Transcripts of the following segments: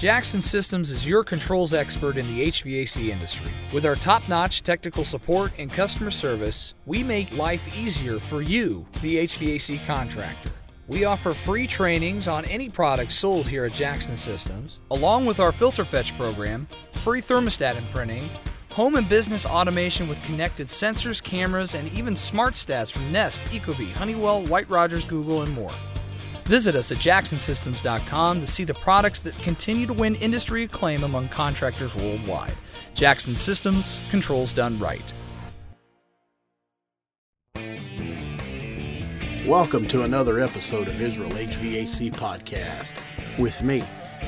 Jackson Systems is your controls expert in the HVAC industry. With our top-notch technical support and customer service, we make life easier for you, the HVAC contractor. We offer free trainings on any products sold here at Jackson Systems, along with our Filter Fetch program, free thermostat imprinting, home and business automation with connected sensors, cameras, and even smart stats from Nest, Ecobee, Honeywell, White Rogers, Google, and more. Visit us at jacksonsystems.com to see the products that continue to win industry acclaim among contractors worldwide. Jackson Systems, controls done right. Welcome to another episode of Israel HVAC Podcast with me,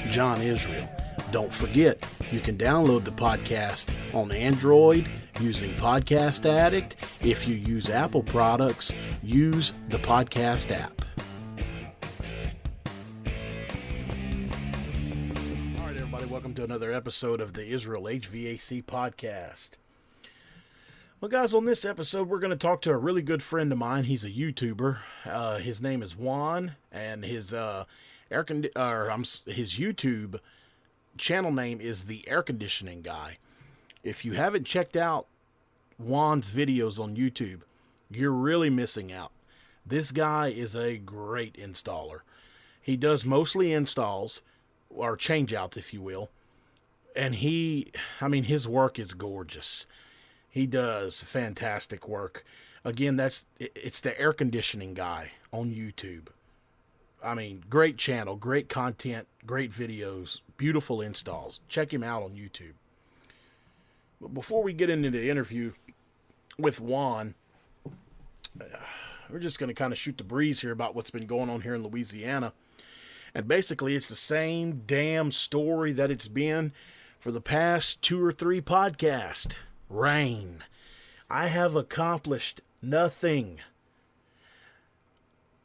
John Israel. Don't forget, you can download the podcast on Android using Podcast Addict. If you use Apple products, use the podcast app. Welcome to another episode of the Israel HVAC Podcast. Well, guys, on this episode, we're going to talk to a really good friend of mine. He's a YouTuber. His name is Juan, and his YouTube channel name is the Air Conditioning Guy. If you haven't checked out Juan's videos on YouTube, you're really missing out. This guy is a great installer. He does mostly installs, or change-outs, if you will. And his work is gorgeous. He does fantastic work. Again, it's the Air Conditioning Guy on YouTube. Great channel, great content, great videos, beautiful installs. Check him out on YouTube. But before we get into the interview with Juan, we're just going to kind of shoot the breeze here about what's been going on here in Louisiana. And basically, it's the same damn story that it's been for the past 2 or 3 podcasts. Rain. I have accomplished nothing.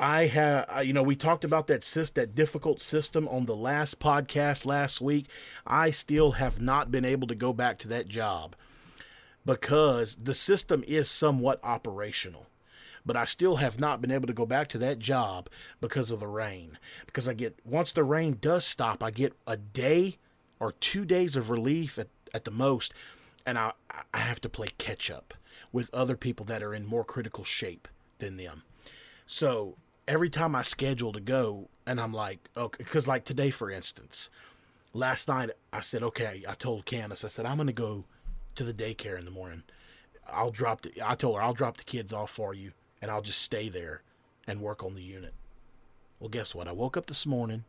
We talked about that difficult system on the last podcast last week. I still have not been able to go back to that job because the system is somewhat operational. But I still have not been able to go back to that job because of the rain. Because once the rain does stop, I get a day or 2 days of relief at the most. And I have to play catch up with other people that are in more critical shape than them. So every time I schedule to go, and I'm like, okay, because like today, for instance, last night I said, okay, I told Candace, I said, I'm going to go to the daycare in the morning. I told her, I'll drop the kids off for you. And I'll just stay there and work on the unit. Well, guess what? I woke up this morning,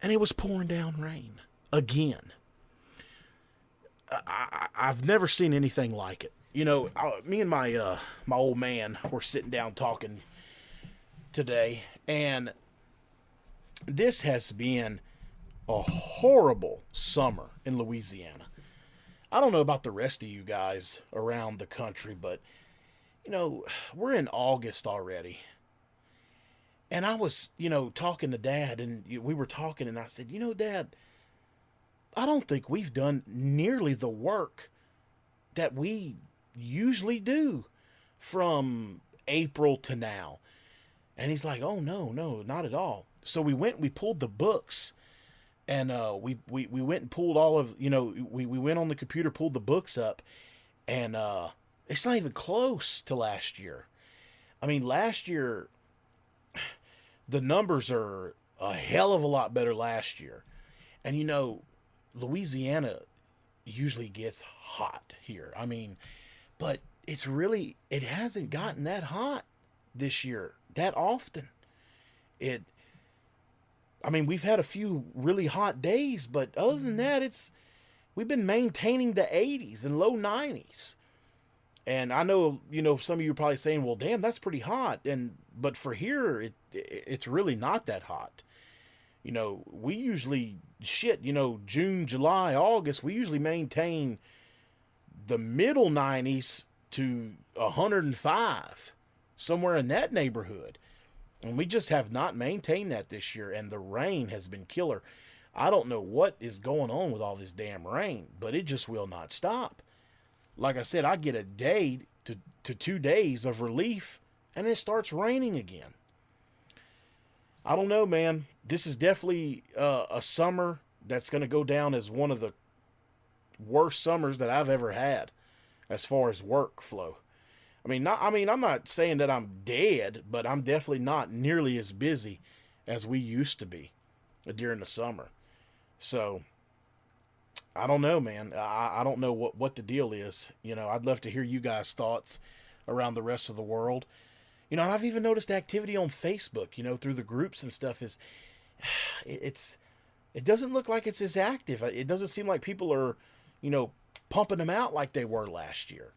and it was pouring down rain again. I've never seen anything like it. Me and my old man were sitting down talking today, and this has been a horrible summer in Louisiana. I don't know about the rest of you guys around the country, but we're in August already. And I was, talking to Dad, and we were talking, and I said, Dad, I don't think we've done nearly the work that we usually do from April to now. And he's like, oh, no, not at all. So we pulled the books, and we went and pulled all of, we went on the computer, pulled the books up, and it's not even close to last year. Last year, the numbers are a hell of a lot better last year. And, Louisiana usually gets hot here. But it hasn't gotten that hot this year that often. We've had a few really hot days, but other than that, we've been maintaining the 80s and low 90s. And I know, some of you are probably saying, well, damn, that's pretty hot. But for here, it's really not that hot. We usually, June, July, August, we usually maintain the middle 90s to 105, somewhere in that neighborhood. And we just have not maintained that this year. And the rain has been killer. I don't know what is going on with all this damn rain, but it just will not stop. Like I said, I get a day to 2 days of relief, and it starts raining again. I don't know, man. This is definitely a summer that's going to go down as one of the worst summers that I've ever had as far as workflow. I'm not saying that I'm dead, but I'm definitely not nearly as busy as we used to be during the summer. So I don't know, man. I don't know what the deal is. I'd love to hear you guys' thoughts around the rest of the world. I've even noticed activity on Facebook, through the groups and stuff it doesn't look like it's as active. It doesn't seem like people are, pumping them out like they were last year.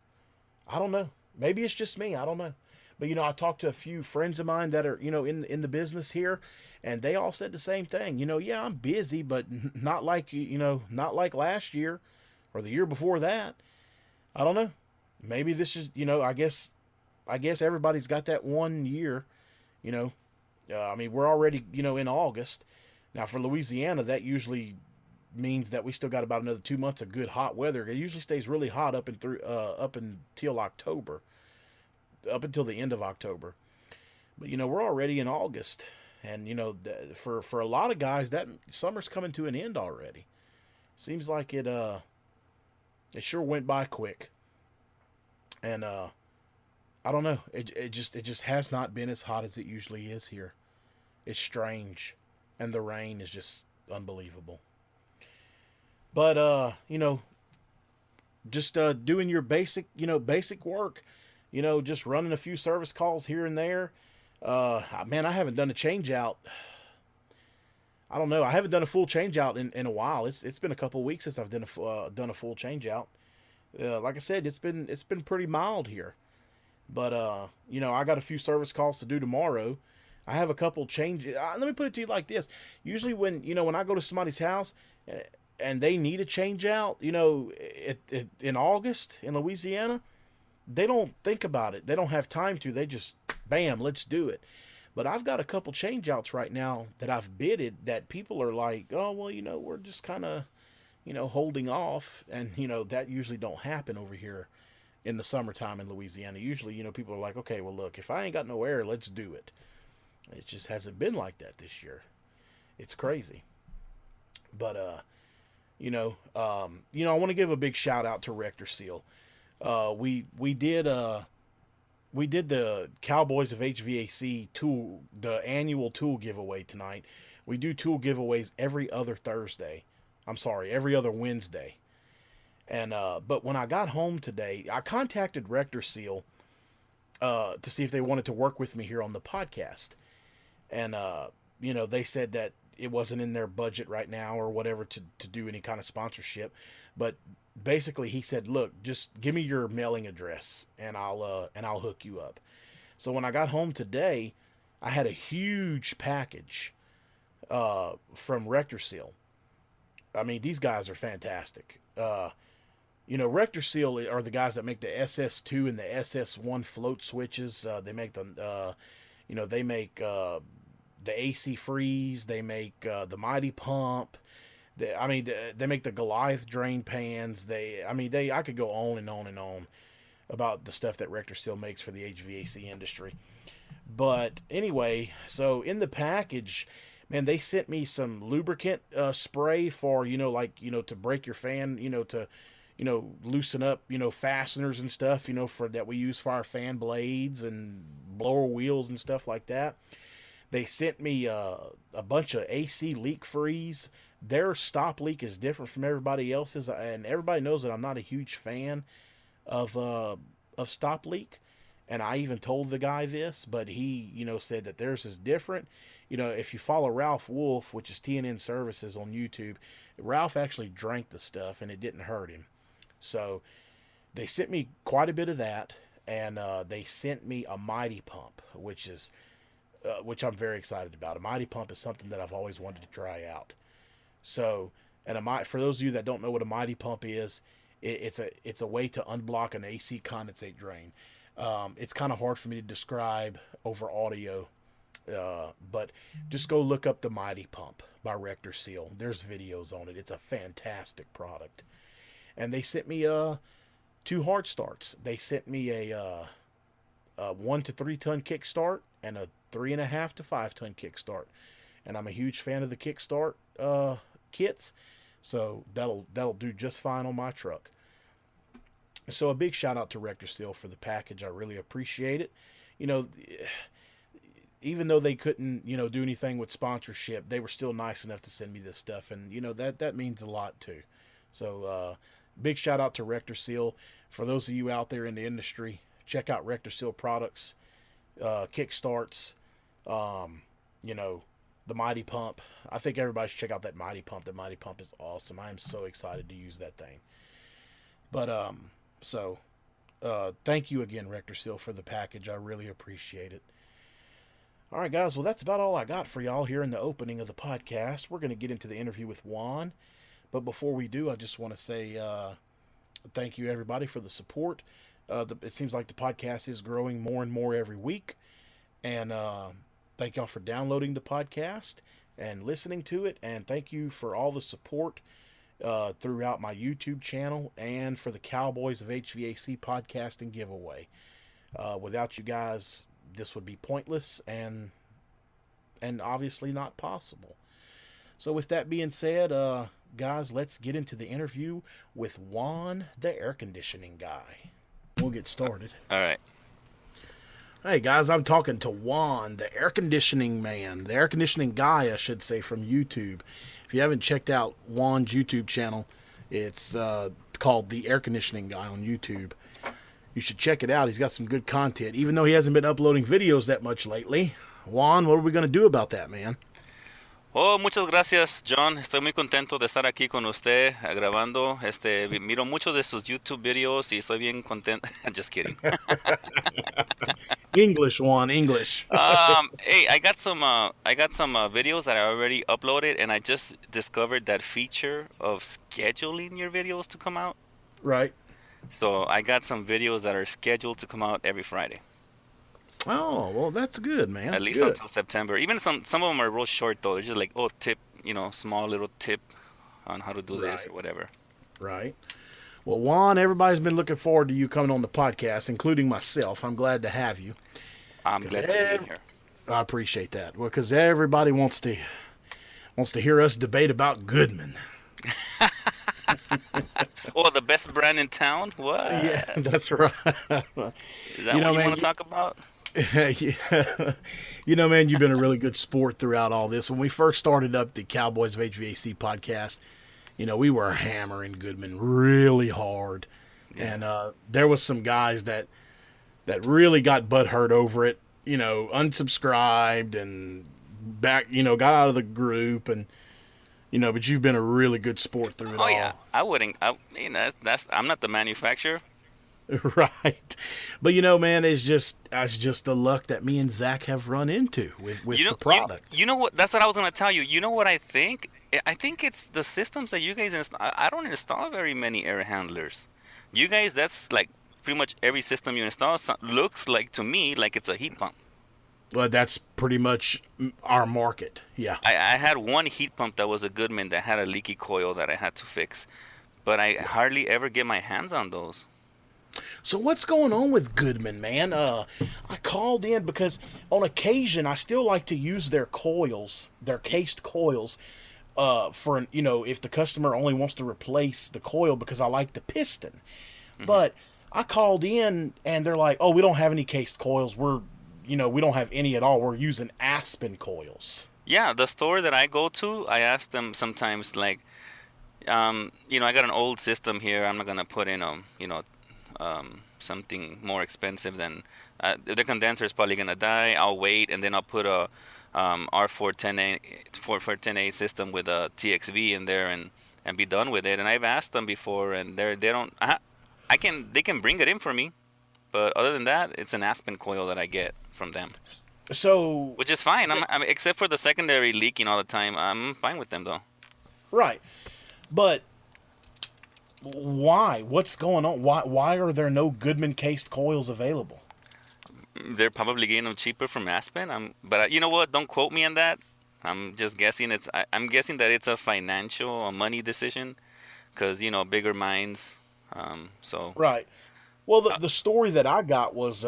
I don't know. Maybe it's just me. I don't know. But, I talked to a few friends of mine that are, in the business here, and they all said the same thing. Yeah, I'm busy, but not like, not like last year or the year before that. I don't know. Maybe this is, I guess everybody's got that 1 year, we're already, in August. Now for Louisiana, that usually means that we still got about another 2 months of good hot weather. It usually stays really hot up until October, up until the end of October. But we're already in August, and for a lot of guys, that summer's coming to an end already. Seems like it sure went by quick, and I don't know. It just has not been as hot as it usually is here. It's strange, and the rain is just unbelievable. But just doing your basic work, just running a few service calls here and there. Man, I haven't done a change out. I don't know. I haven't done a full change out in a while. It's been a couple of weeks since I've done a full change out. Like I said, it's been pretty mild here. But I got a few service calls to do tomorrow. I have a couple changes. Let me put it to you like this. Usually when I go to somebody's house and they need a change out, in August in Louisiana, they don't think about it. They don't have time to. They just, bam, let's do it. But I've got a couple change outs right now that I've bidded that people are like, oh, well, we're just kind of, holding off. And, that usually don't happen over here in the summertime in Louisiana. Usually, people are like, okay, well, look, if I ain't got no air, let's do it. It just hasn't been like that this year. It's crazy. But, I want to give a big shout out to Rector Seal. We did the Cowboys of HVAC tool, the annual tool giveaway tonight. We do tool giveaways every other Wednesday. And, but when I got home today, I contacted Rector Seal, to see if they wanted to work with me here on the podcast. And, they said that it wasn't in their budget right now or whatever to do any kind of sponsorship. But basically he said, look, just give me your mailing address and I'll hook you up. So when I got home today, I had a huge package, from Rector Seal. I mean, these guys are fantastic. Rector Seal are the guys that make the SS2 and the SS1 float switches. They make the AC freeze. They make the Mighty Pump. They make the Goliath drain pans. I could go on and on and on about the stuff that Rector Seal makes for the HVAC industry. But anyway, so in the package, man, they sent me some lubricant spray for, to break your fan, to, loosen up, fasteners and stuff, for that we use for our fan blades and blower wheels and stuff like that. They sent me a bunch of AC leak freeze. Their stop leak is different from everybody else's, and everybody knows that I'm not a huge fan of stop leak. And I even told the guy this, but he, said that theirs is different. If you follow Ralph Wolf, which is TNN Services on YouTube, Ralph actually drank the stuff and it didn't hurt him. So they sent me quite a bit of that, and they sent me a Mighty Pump, which I'm very excited about. A Mighty Pump is something that I've always wanted to try out. So, and for those of you that don't know what a Mighty Pump is, it's a way to unblock an AC condensate drain. It's kind of hard for me to describe over audio, but just go look up the Mighty Pump by Rector Seal. There's videos on it. It's a fantastic product. And they sent me 2 hard starts. They sent me a 1 to 3 ton kickstart and a 3.5 to 5 ton kickstart. And I'm a huge fan of the kickstart kits. So that'll do just fine on my truck. So a big shout out to Rector Seal for the package. I really appreciate it. You know, even though they couldn't, do anything with sponsorship, they were still nice enough to send me this stuff. And, that means a lot too. So big shout out to Rector Seal. For those of you out there in the industry, check out Rector Seal products, kickstarts, the Mighty Pump. I think everybody should check out that Mighty Pump. The Mighty Pump is awesome. I am so excited to use that thing. But, thank you again, Rector Seal, for the package. I really appreciate it. All right, guys. Well, that's about all I got for y'all here in the opening of the podcast. We're going to get into the interview with Juan. But before we do, I just want to say thank you, everybody, for the support. It seems like the podcast is growing more and more every week. And thank y'all for downloading the podcast and listening to it. And thank you for all the support throughout my YouTube channel and for the Cowboys of HVAC podcast and giveaway. Without you guys, this would be pointless and obviously not possible. So with that being said, guys, let's get into the interview with Juan, the air conditioning guy. We'll get started. All right. Hey guys, I'm talking to Juan, the air conditioning man, the air conditioning guy, I should say, from YouTube. If you haven't checked out Juan's YouTube channel, it's called The Air Conditioning Guy on YouTube. You should check it out. He's got some good content, even though he hasn't been uploading videos that much lately. Juan, what are we going to do about that, man? Oh, muchas gracias, John. Estoy muy contento de estar aquí con usted grabando. Miro mucho de sus YouTube videos y estoy bien contento. Just kidding. English, Juan, English. Hey, I got some videos that I already uploaded, and I just discovered that feature of scheduling your videos to come out. Right. So I got some videos that are scheduled to come out every Friday. Oh, well, that's good, man. At least until September. Even some of them are real short, though. They're just like, tip, small little tip on how to do this or whatever. Right. Well, Juan, everybody's been looking forward to you coming on the podcast, including myself. I'm glad to have you. I'm glad to be here. I appreciate that. Well, because everybody wants to hear us debate about Goodman. Oh, the best brand in town? What? Yeah, that's right. Is that what you want to talk about? Yeah. Man, you've been a really good sport throughout all this. When we first started up the Cowboys of HVAC podcast, we were hammering Goodman really hard. Yeah. And there was some guys that really got butthurt over it, unsubscribed and back, got out of the group and but you've been a really good sport through it all. Oh yeah, I wouldn't. I'm not the manufacturer. Right. But man, it's just the luck that me and Zach have run into with the product. You know what? That's what I was gonna tell you. You know what I think? I think it's the systems that you guys install. I don't install very many air handlers. You guys, that's like pretty much every system you install looks like to me like it's a heat pump. Well, that's pretty much our market. Yeah. I had one heat pump that was a Goodman that had a leaky coil that I had to fix, but I hardly ever get my hands on those. So what's going on with Goodman, man? I called in because on occasion I still like to use their coils, their cased coils, for if the customer only wants to replace the coil because I like the piston. Mm-hmm. But I called in and they're like, "Oh, we don't have any cased coils. We don't have any at all. We're using Aspen coils." Yeah, the store that I go to, I ask them sometimes like, I got an old system here. I'm not gonna put in something more expensive than the condenser is probably gonna die. I'll wait and then I'll put a R410A system with a TXV in there and be done with it. And I've asked them before, and they can bring it in for me, but other than that, it's an Aspen coil that I get from them. So, which is fine. I mean, except for the secondary leaking all the time, I'm fine with them though. Right, but why? What's going on? Why are there no Goodman cased coils available? They're probably getting them cheaper from Aspen. But you know what? Don't quote me on that. I'm just guessing. I'm guessing that it's a money decision, because bigger minds. Right. Well, the story that I got was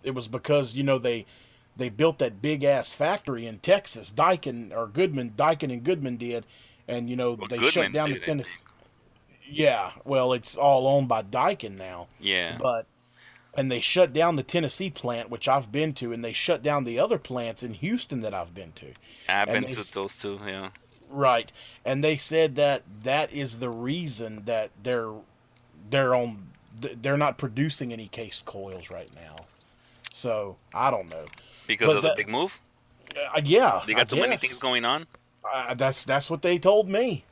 it was because they built that big ass factory in Texas. Daikin and Goodman did, and Well, they shut Goodman down the did, I think. Tennessee. Yeah, well, it's all owned by Daikin now, Yeah, but and they shut down the Tennessee plant, which I've been to, and they shut down the other plants in Houston that I've been to, I've and been to those two. Yeah. right, and they said that that is the reason that they're not producing any case coils right now. So I don't know, Because but of the big move? yeah, They I got too many things guess going on? that's what they told me.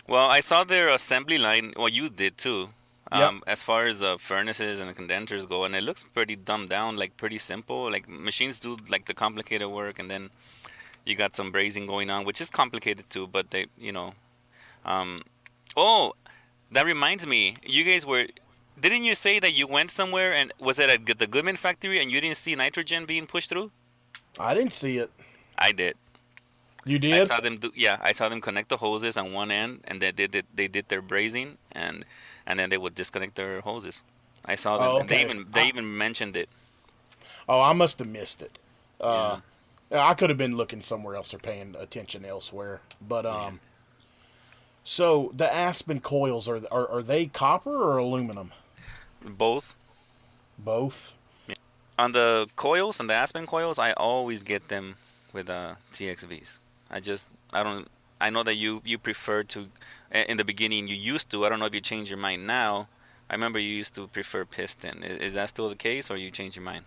Well, I saw their assembly line. Well, you did too. Yep. As far as the furnaces and the condensers go, and it looks pretty dumbed down, like pretty simple. Like machines do like the complicated work, and then you got some brazing going on, which is complicated too. But um, oh, that reminds me. You guys didn't you say that you went somewhere and was it at the Goodman factory and you didn't see nitrogen being pushed through? I didn't see it. I did. You I did? saw them do. Yeah, I saw them connect the hoses on one end, and they did their brazing, and then they would disconnect their hoses. I saw them. Oh, And they okay. even mentioned it. Oh, I must have missed it. Yeah. I could have been looking somewhere else or paying attention elsewhere. But so the Aspen coils are they copper or aluminum? Both. Both. On the coils, on the Aspen coils, I always get them with TXVs. I know that you prefer to, in the beginning you used to. I don't know if you changed your mind now. I remember you used to prefer piston. Is that still the case, or you changed your mind?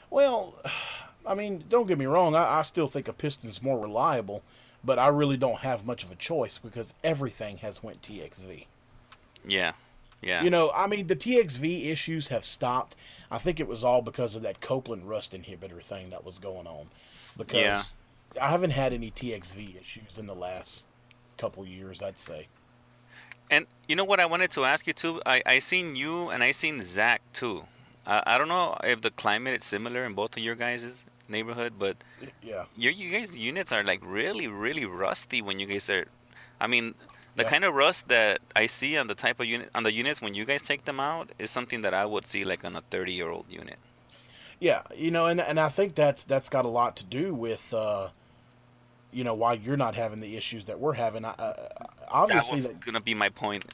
Well, I mean, don't get me wrong. I still think a piston's more reliable, but I really don't have much of a choice because everything has went TXV. Yeah, yeah. I mean, the TXV issues have stopped. I think it was all because of that Copeland rust inhibitor thing that was going on. Because I haven't had any TXV issues in the last couple years, I'd say. And you know what I wanted to ask you too? I seen you and I seen Zach too. I don't know if the climate is similar in both of your guys' neighborhood, but Yeah. you guys' units are like really, really rusty when you guys are. I mean, the Yeah. kind of rust that I see on the type of unit on the units when you guys take them out is something that I would see like on a 30-year-old unit. Yeah, and I think that's got a lot to do with why you're not having the issues that we're having. That Obviously, was gonna be my point.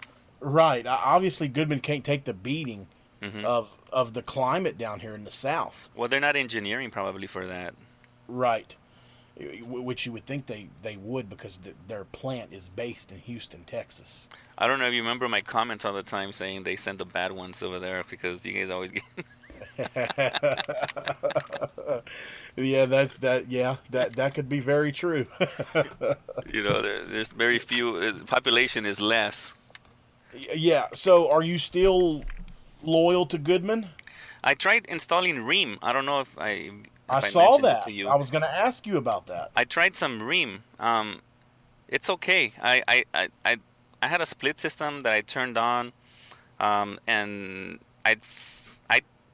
right. Obviously, Goodman can't take the beating Hmm. of the climate down here in the South. Well, they're not engineering probably for that. Right. Which you would think they would because their plant is based in Houston, Texas. I don't know if you remember my comments all the time saying they send the bad ones over there because you guys always get. Yeah, that could be very true. There's very few. Population is less. Yeah. So, are you still loyal to Goodman? I tried installing Ream. I don't know if I saw mentioned it that. to you. I was going to ask you about that. I tried some Ream. It's okay. I had a split system that I turned on, and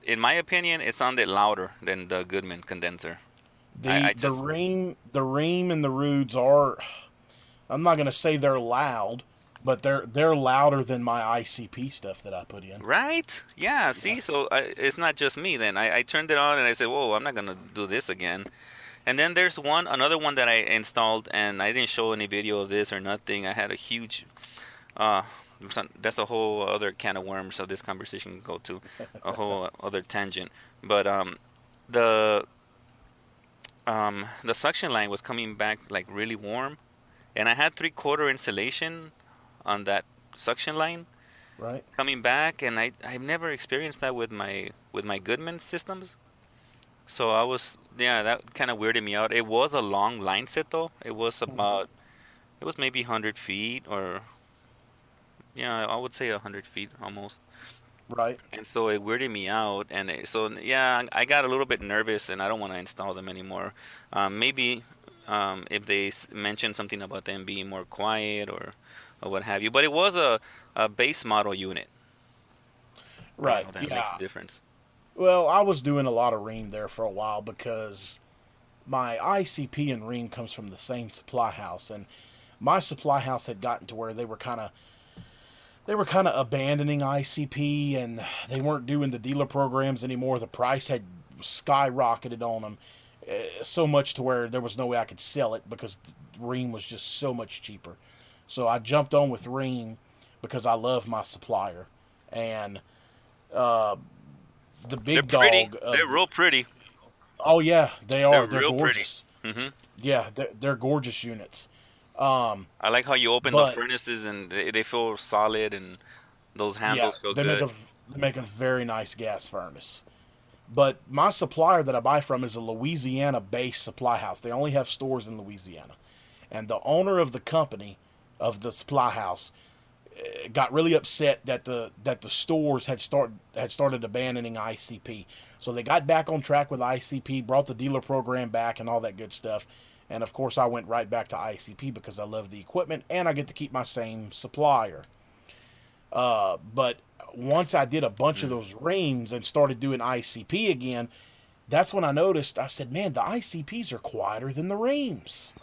in my opinion, it sounded louder than the Goodman condenser. The Ream and the Rudes are. I'm not going to say they're loud, but they're louder than my ICP stuff that I put in. Right? Yeah. See, so it's not just me. Then I turned it on and I said, "Whoa, I'm not gonna do this again." And then there's another one that I installed, and I didn't show any video of this or nothing. I had a huge. That's a whole other can of worms. So this conversation can go to a whole other tangent. But the suction line was coming back like really warm, and I had 3/4 insulation on that suction line Right. coming back, and I've never experienced that with my Goodman systems. So that kind of weirded me out. It was a long line set though. It was maybe 100 feet, or I would say 100 feet almost. Right. And so it weirded me out, and I got a little bit nervous, and I don't want to install them anymore. Maybe if they mention something about them being more quiet or what have you. But it was a base model unit. Right. That makes a difference. Well, I was doing a lot of Ream there for a while because my ICP and Ream comes from the same supply house, and my supply house had gotten to where they were kind of abandoning ICP, and they weren't doing the dealer programs anymore. The price had skyrocketed on them, so much to where there was no way I could sell it because Rheem was just so much cheaper. So I jumped on with Rheem because I love my supplier, and uh, the They're big pretty. dog. They're real pretty. Oh yeah, they They're are. They're real pretty. gorgeous. Hmm. Yeah, they're gorgeous units. I like how you open the But furnaces and they feel solid and those yeah, handles feel good. they make a very nice gas furnace. But my supplier that I buy from is a Louisiana-based supply house. They only have stores in Louisiana, and the owner of the company, of the supply house, got really upset that the stores had started abandoning ICP. So they got back on track with ICP, brought the dealer program back, and all that good stuff. And of course, I went right back to ICP because I love the equipment and I get to keep my same supplier. But once I did a bunch of those reams and started doing ICP again, that's when I noticed. I said, "Man, the ICPs are quieter than the reams."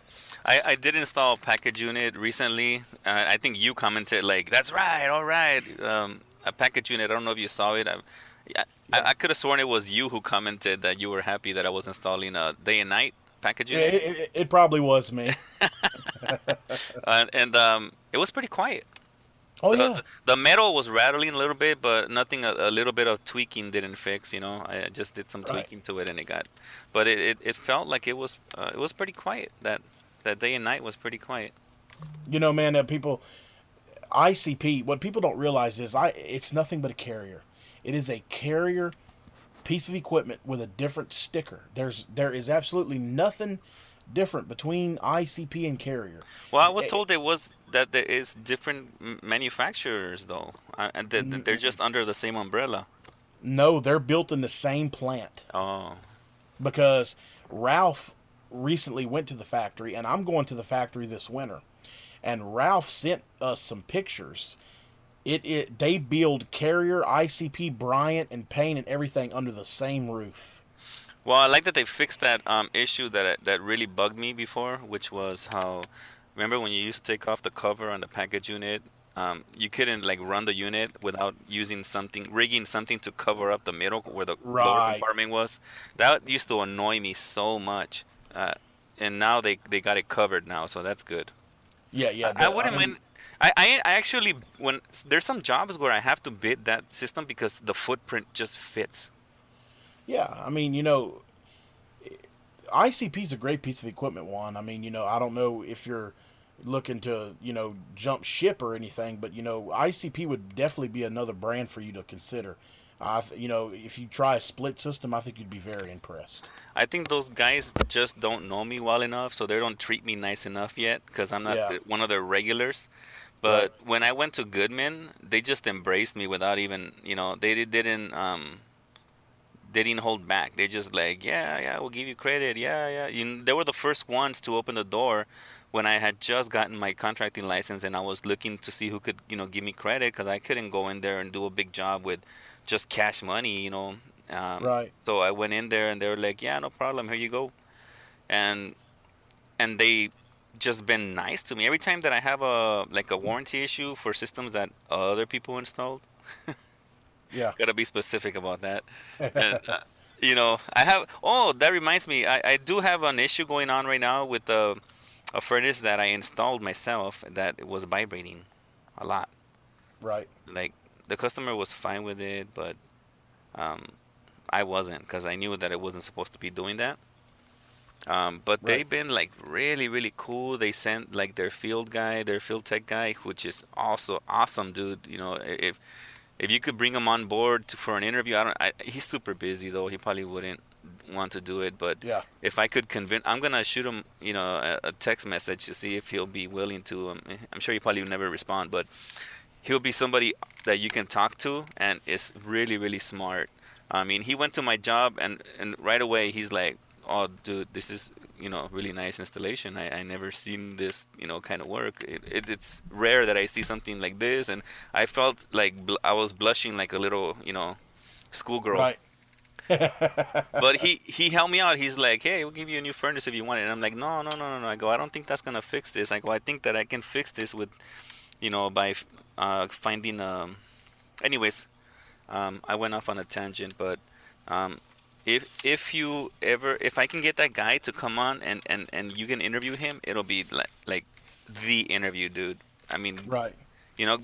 I did install a package unit recently. I think you commented like, "That's right, all right." A package unit. I don't know if you saw it. I could have sworn it was you who commented that you were happy that I was installing a day and night package Yeah, unit. it probably was me. And it was pretty quiet. Oh The, yeah, the metal was rattling a little bit, but nothing. A little bit of tweaking didn't fix. I just did some right. tweaking to it, and but it felt like it was pretty quiet. That day and night was pretty quiet. Man, that people ICP. What people don't realize is it's nothing but a carrier. It is a carrier piece of equipment with a different sticker. There is absolutely nothing different between ICP and carrier. Well, I was Eh, told that there is different manufacturers though, and that they're just under the same umbrella. no, they're built in the same plant Oh, because Ralph recently went to the factory, and I'm going to the factory this winter. And Ralph sent us some pictures. They build Carrier, ICP, Bryant, and Payne and everything under the same roof. well, I like that they fixed that issue that really bugged me before, which was how, remember when you used to take off the cover on the package unit, you couldn't like run the unit without rigging something to cover up the middle where the lower Right. compartment was. That used to annoy me so much, and now they got it covered now, so that's good. Yeah, yeah. I wouldn't mind. I actually there's some jobs where I have to bid that system because the footprint just fits. Yeah, I mean, ICP is a great piece of equipment, Juan. I mean, I don't know if you're looking to, jump ship or anything, but, ICP would definitely be another brand for you to consider. If you try a split system, I think you'd be very impressed. I think those guys just don't know me well enough, so they don't treat me nice enough yet because I'm not Yeah, one of their regulars. right. But when I went to Goodman, they just embraced me without even, they didn't hold back. They just like, yeah, yeah, we'll give you credit. Yeah, yeah. They were the first ones to open the door when I had just gotten my contracting license and I was looking to see who could, give me credit because I couldn't go in there and do a big job with just cash money. Right. So I went in there and they were like, yeah, no problem. Here you go. And they just been nice to me. Every time that I have a warranty issue for systems that other people installed, Yeah. gotta be specific about that. And, I have. Oh, that reminds me. I do have an issue going on right now with a furnace that I installed myself that was vibrating a lot. Right. Like the customer was fine with it, but I wasn't because I knew that it wasn't supposed to be doing that. But Right. they've been like really, really cool. They sent like their field guy, their field tech guy, which is also awesome, dude. If you could bring him on board for an interview, he's super busy though. He probably wouldn't want to do it. But Yeah. if I could convince, I'm gonna shoot him, a text message to see if he'll be willing to. I'm sure he probably will never respond, but he'll be somebody that you can talk to and is really, really smart. I mean, he went to my job and right away he's like, "Oh, dude, this is really nice installation. I never seen this kind of work. It's rare that I see something like this." And I felt like I was blushing like a little schoolgirl. Right. But he helped me out. He's like, "Hey, we'll give you a new furnace if you want it." And I'm like, "No, no, no, no, no." I go, "I don't think that's gonna fix this." I go, "I think that I can fix this with by finding anyways." I went off on a tangent, but if I can get that guy to come on and you can interview him, it'll be like the interview, dude. I mean, Right.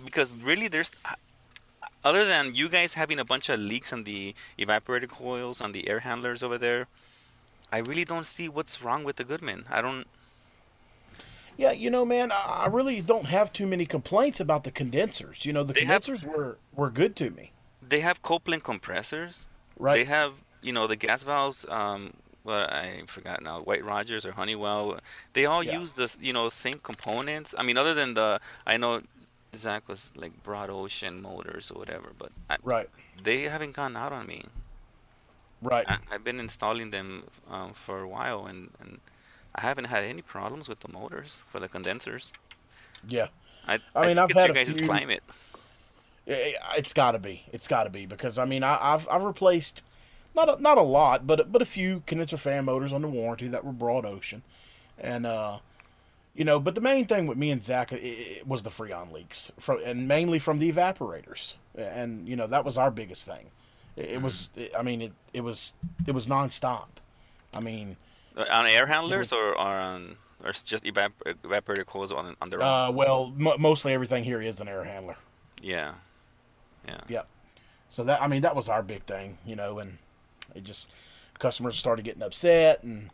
because really there's other than you guys having a bunch of leaks on the evaporator coils on the air handlers over there, I really don't see what's wrong with the Goodman. I don't. Yeah, man, I really don't have too many complaints about the condensers. The They have condensers were good to me. they have Copeland compressors. Right. They have the gas valves. Well, I forgot now. White Rogers or Honeywell. They all Yeah. use the same components. I mean, other than I know Zach was like Broad Ocean Motors or whatever, but Right. they haven't gone out on me. Right. I've been installing them for a while, and I haven't had any problems with the motors for the condensers. Yeah. I I mean, think I've it's had your a guys' few. climate. It's got to be. It's got to be because I mean, I've replaced not a lot, but a few condenser fan motors under warranty that were Broad Ocean, and but the main thing with me and Zach it was the Freon leaks and mainly from the evaporators, and that was our biggest thing. It was. I mean, it was nonstop. I mean, On air handlers or it's just evaporator coils on their own? well, mostly everything here is an air handler. Yeah, yeah. Yep. So that was our big thing, and it just customers started getting upset and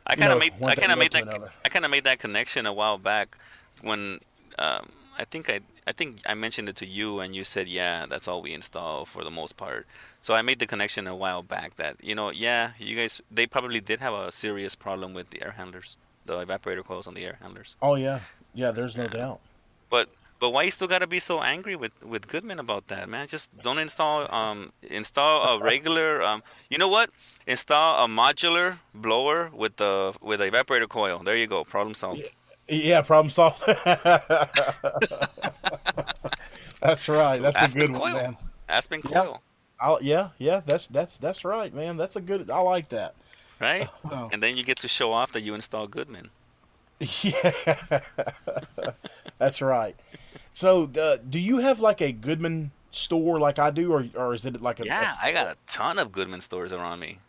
I kind of one thing led to another. I kind of made that connection a while back when I think I mentioned it to you and you said yeah, that's all we install for the most part. So I made the connection a while back that yeah, you guys, they probably did have a serious problem with the air handlers, the evaporator coils on the air handlers. Oh yeah, yeah. There's no doubt. But why you still gotta be so angry with Goodman about that, man? Just don't install a regular you know what? Install a modular blower with the evaporator coil. There you go. Problem solved. Yeah, problem solved. That's right. That's Aspen a good one, coil. man. Aspen Yeah. coil. Yeah. That's right, man. That's a good. I like that. Right? Oh. And then you get to show off that you install Goodman. Yeah, that's right. So, do you have like a Goodman store like I do, or is it like a? Yeah, I got a ton of Goodman stores around me.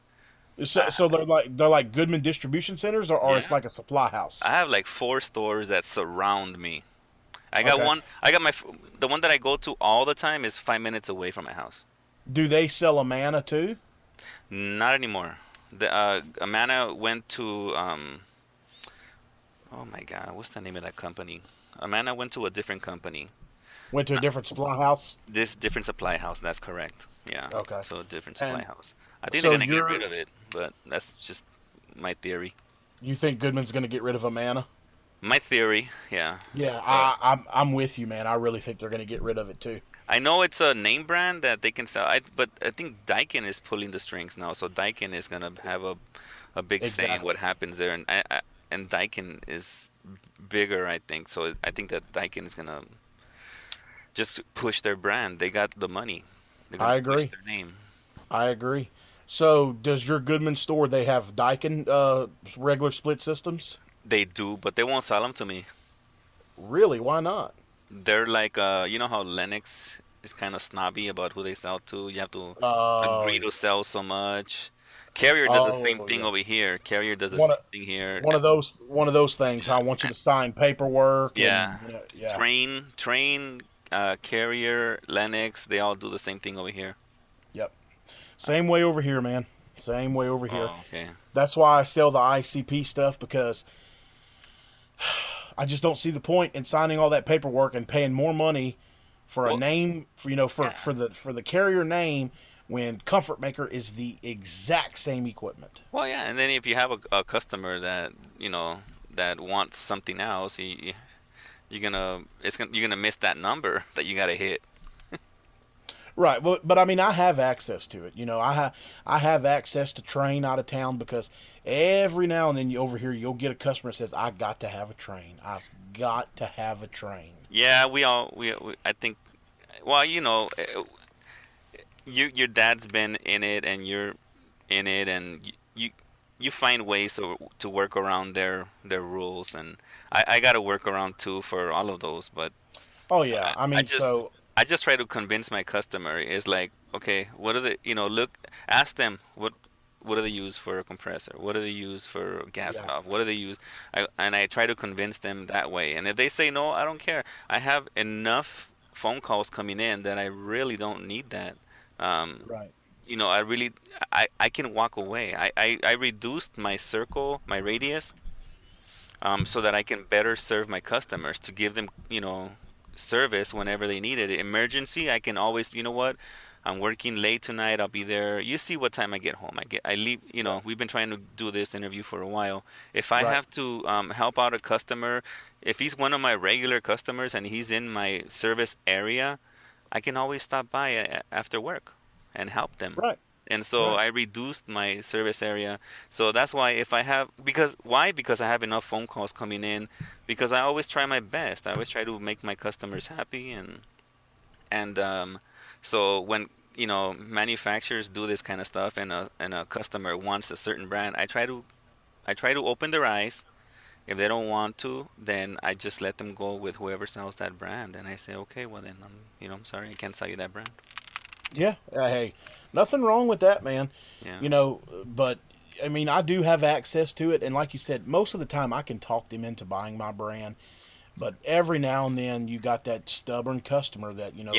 So they're like Goodman distribution centers, or it's Yeah. like a supply house. I have like 4 stores that surround me. I got Okay. one. The one that I go to all the time is 5 minutes away from my house. Do they sell Amana too? Not anymore. The Amana went to oh my God, what's the name of that company? Amana went to a different company. Went to a different supply house. This different supply house. That's correct. Yeah. Okay. So a different supply And house. I think so they're gonna get you're- rid of it, but that's just my theory. You think Goodman's going to get rid of Amana? My theory, yeah. Yeah, I'm with you, man. I really think they're going to get rid of it too. I know it's a name brand that they can sell, but I think Daikin is pulling the strings now. So Daikin is gonna have a big say in Exactly. what happens there, and Daikin is bigger, I think. So I think that Daikin is gonna just push their brand. They got the money. They're gonna I agree. push their name. I agree. So, does your Goodman store they have Daikin regular split systems? They do, but they won't sell them to me. Really? Why not? They're like, you know how Lennox is kind of snobby about who they sell to. You have to agree to sell so much. Carrier does the same thing yeah. over here. Carrier does the One same of- thing here. One of those things. I want you to sign paperwork. Yeah. And, yeah. Train, Carrier, Lennox, they all do the same thing over here. Yep. Same way over here, man. Same way over here. Oh, okay. That's why I sell the ICP stuff because I just don't see the point in signing all that paperwork and paying more money for a Well, name for the carrier name when Comfort Maker is the exact same equipment. Well, yeah, and then if you have a customer that that wants something else, you're gonna miss that number that you gotta hit. Right, but I mean, I have access to it. I have access to train out of town because every now and then over here you'll get a customer that says, "I got to have a train. I've got to have a train." Yeah, we I think, well, your dad's been in it and you're in it, and you find ways to work around their rules, and I got to work around too for all of those, but Oh yeah, I mean, I just try to convince my customer. It's like okay, what are the, ask them what do they use for a compressor? What do they use for gas Yeah. valve? What do they use? And I try to convince them that way. And if they say no, I don't care. I have enough phone calls coming in that I really don't need that. Um, Right. I really, I can walk away. I reduced my circle, my radius, so that I can better serve my customers to give them, service whenever they need it. Emergency, I can always, you know what? I'm working late tonight. I'll be there. You see what time I get home. I leave. Right. We've been trying to do this interview for a while. If I Right. have to help out a customer, if he's one of my regular customers and he's in my service area, I can always stop by after work and help them. Right. And so Right. I reduced my service area. So that's why if I have, because why? Because I have enough phone calls coming in. Because I always try my best. I always try to make my customers happy, and so when manufacturers do this kind of stuff, and a customer wants a certain brand, I try to open their eyes. If they don't want to, then I just let them go with whoever sells that brand, and I say, okay, well then I'm sorry, I can't sell you that brand. Yeah. Hey, nothing wrong with that, man. Yeah. But I mean, I do have access to it, and like you said, most of the time I can talk them into buying my brand. But every now and then, you got that stubborn customer that Yeah.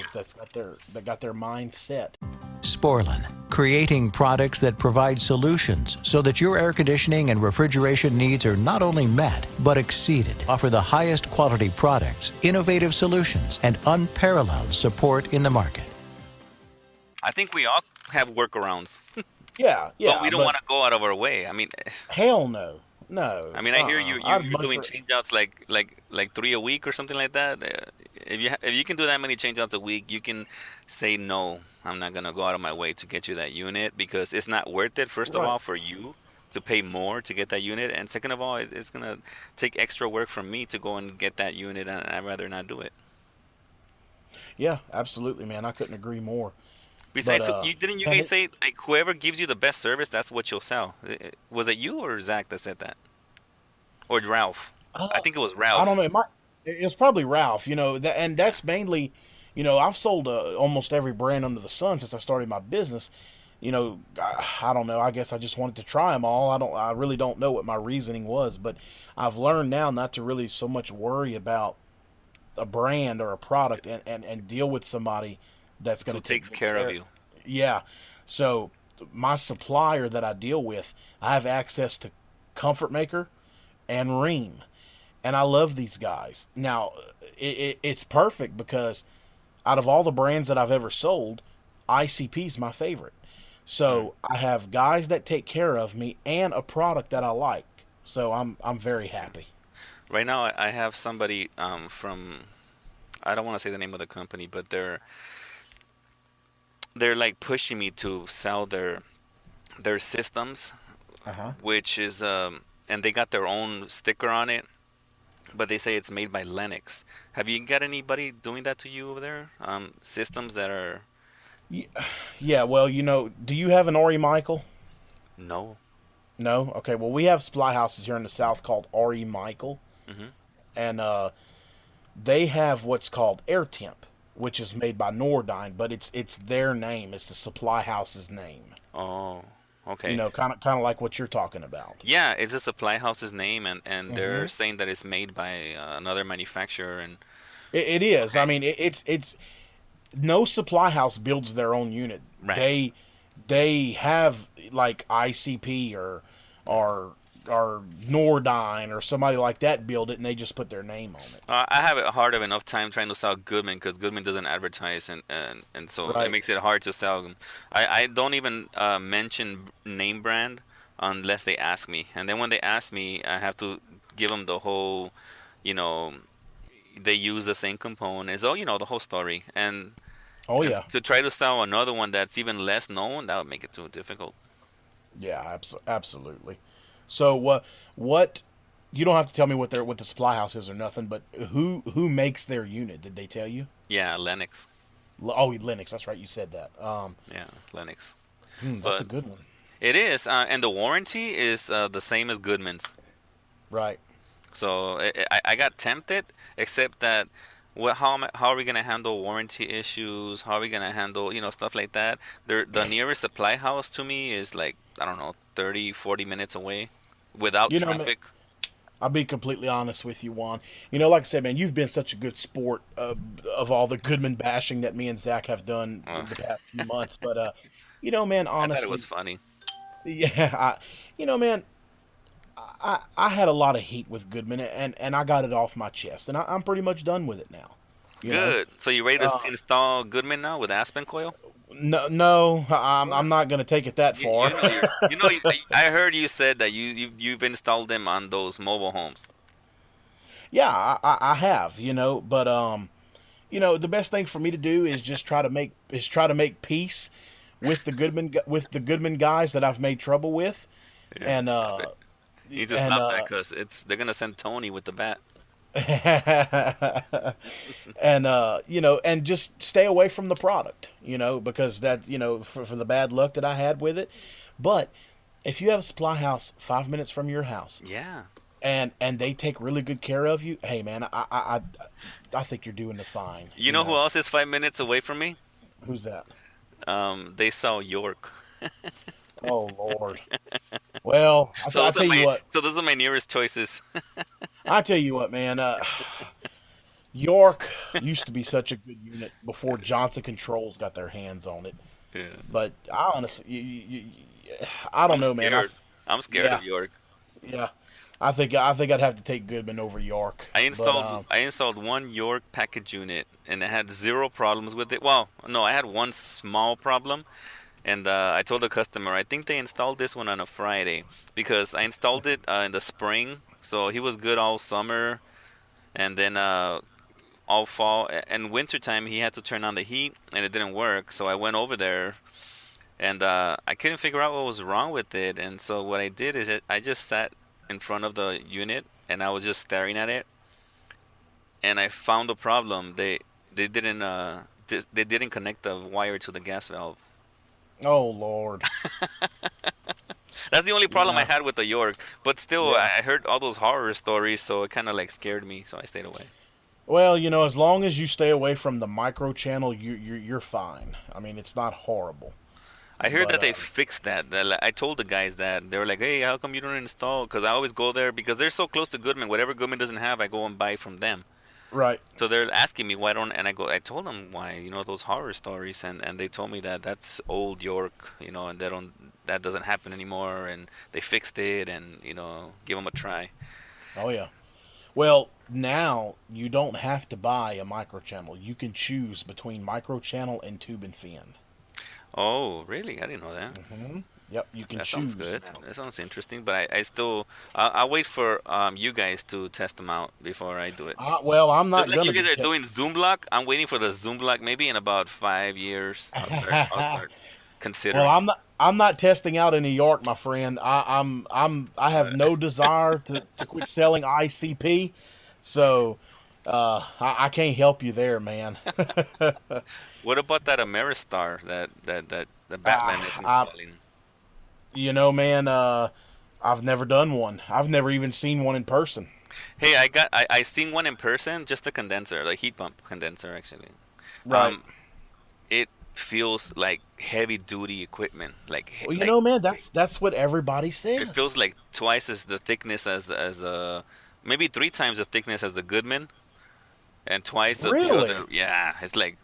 that got their mind set. Sporlan, creating products that provide solutions so that your air conditioning and refrigeration needs are not only met, but exceeded. Offer the highest quality products, innovative solutions, and unparalleled support in the market. I think we all have workarounds, Yeah. Yeah. but we don't want to go out of our way. I mean, Hell no. No. I hear you. I'd You're much doing ra- changeouts like 3 a week or something like that. If you can do that many changeouts a week, you can say no. I'm not gonna go out of my way to get you that unit because it's not worth it. First of Right. all, for you to pay more to get that unit, and second of all, it's gonna take extra work from me to go and get that unit, and I'd rather not do it. Yeah, absolutely, man. I couldn't agree more. But Besides, so you and guys it, say like whoever gives you the best service, that's what you'll sell? Was it you or Zach that said that, or Ralph? I uh, think it was I don't Ralph. know. It's probably Ralph. And that's mainly, I've sold almost every brand under the sun since I started my business. I don't know. I guess I just wanted to try them all. I really don't know what my reasoning was, but I've learned now not to really so much worry about a brand or a product and deal with somebody that's going Who to take takes good care of care. you? Yeah. So my supplier that I deal with, I have access to Comfort Maker and Ream, and I love these guys. Now, it's perfect because out of all the brands that I've ever sold, ICP is my favorite. Mm. So I have guys that take care of me and a product that I like. So I'm very happy. Right now, I have somebody from, I don't want to say the name of the company, but they're like pushing me to sell their systems, Uh huh. which is and they got their own sticker on it, but they say it's made by Lennox. Have you got anybody doing that to you over there? Systems that are Yeah. Well, do you have an Ori Michael? no. No. Okay. Well, we have supply houses here in the South called Ori Michael, Hmm. and they have what's called Air Temp, which is made by Nordyne, but it's their name. It's the supply house's name. Oh, okay. Kind of like what you're talking about. Yeah, it's a supply house's name, and they're Hmm. saying that it's made by another manufacturer. And It is. I okay, mean, it's no supply house builds their own unit. right. They have like ICP or or Nordyne or somebody like that build it, and they just put their name on it. I have a hard of enough time trying to sell Goodman because Goodman doesn't advertise, and so it Right. makes it hard to sell them. I don't even mention name brand unless they ask me, and then when they ask me, I have to give them the whole, you know, they use the same components, the whole story, Oh and yeah. to try to sell another one that's even less known, that would make it too difficult. Yeah, absolutely. So what you don't have to tell me what the supply house is or nothing, but who makes their unit? Did they tell you? Yeah, Lennox. Oh, Linux. That's right. You said that. Yeah, Lennox. That's a But good one. it is, and the warranty is the same as Goodman's. Right. So I got tempted, except that how are we gonna handle warranty issues? How are we gonna handle, stuff like that? The nearest supply house to me is like, I don't know, 30, 40 minutes away without You know, man, traffic. I'll be completely honest with you, Juan. Like I said, man, you've been such a good sport of all the Goodman bashing that me and Zach have done the past few months. But, man, I thought it honestly, was funny. yeah, man, I had a lot of heat with Goodman, and I got it off my chest, and I'm pretty much done with it now. You know, Good. So you ready to install Goodman now with Aspen coil? no, I'm not gonna take it that You, far. you know, I heard you said that you've installed them on those mobile homes. Yeah, I have, but the best thing for me to do is just try to make peace with the Goodman guys that I've made trouble with, Yeah. and You need to stop that because they're gonna send Tony with the bat. and and just stay away from the product, because that, for the bad luck that I had with it. But if you have a supply house 5 minutes from your house, Yeah. and they take really good care of you, hey man, I think you're doing the fine. You know who else is 5 minutes away from me? Who's that? They sell York. Oh Lord. Well, I'll tell you what. So those are my nearest choices. I tell you what, man. York used to be such a good unit before Johnson Controls got their hands on it. Yeah. But I honestly, I don't know, man. I'm scared Yeah. of York. Yeah, I think I'd have to take Goodman over York. I installed one York package unit and I had zero problems with it. Well, no, I had one small problem. And I told the customer, I think they installed this one on a Friday because I installed it in the spring. So he was good all summer. And then all fall and wintertime, he had to turn on the heat and it didn't work. So I went over there and I couldn't figure out what was wrong with it. And so what I did is I just sat in front of the unit and I was just staring at it. And I found the problem. They didn't connect the wire to the gas valve. Oh Lord. That's the only problem I Yeah. had with the York. But still, Yeah. I heard all those horror stories, so it kind of like scared me, so I stayed away. Well, as long as you stay away from the micro channel, you're fine. I mean, it's not horrible. I heard But that they fixed that. I told the guys that. They were like, hey, how come you don't install? Because I always go there because they're so close to Goodman. Whatever Goodman doesn't have, I go and buy from them. right. So they're asking me why don't, and I told them why, those horror stories, and they told me that that's old York, and that doesn't happen anymore, and they fixed it, and give them a try. Oh yeah. Well, now you don't have to buy a micro channel. You can choose between micro channel and tube and fin. Oh, really? I didn't know that. Yep, you can That choose sounds good. now. That sounds interesting, but I'll wait for you guys to test them out before I do it. Well, I'm not Just like gonna you guys be are doing Zoom block, I'm waiting for the Zoom block. Maybe in about 5 years, I'll start considering. Well, I'm not testing out in New York, my friend. I have no desire to quit selling ICP, so I can't help you there, man. What about that Ameristar that the Batman is installing? Man, I've never done one. I've never even seen one in person. Hey, I seen one in person, just a condenser, like heat pump condenser actually. Right. It feels like heavy duty equipment. Well, man, that's what everybody says. It feels like twice as the thickness as the maybe 3 times the thickness as the Goodman, and twice of the Really? other. Yeah, it's like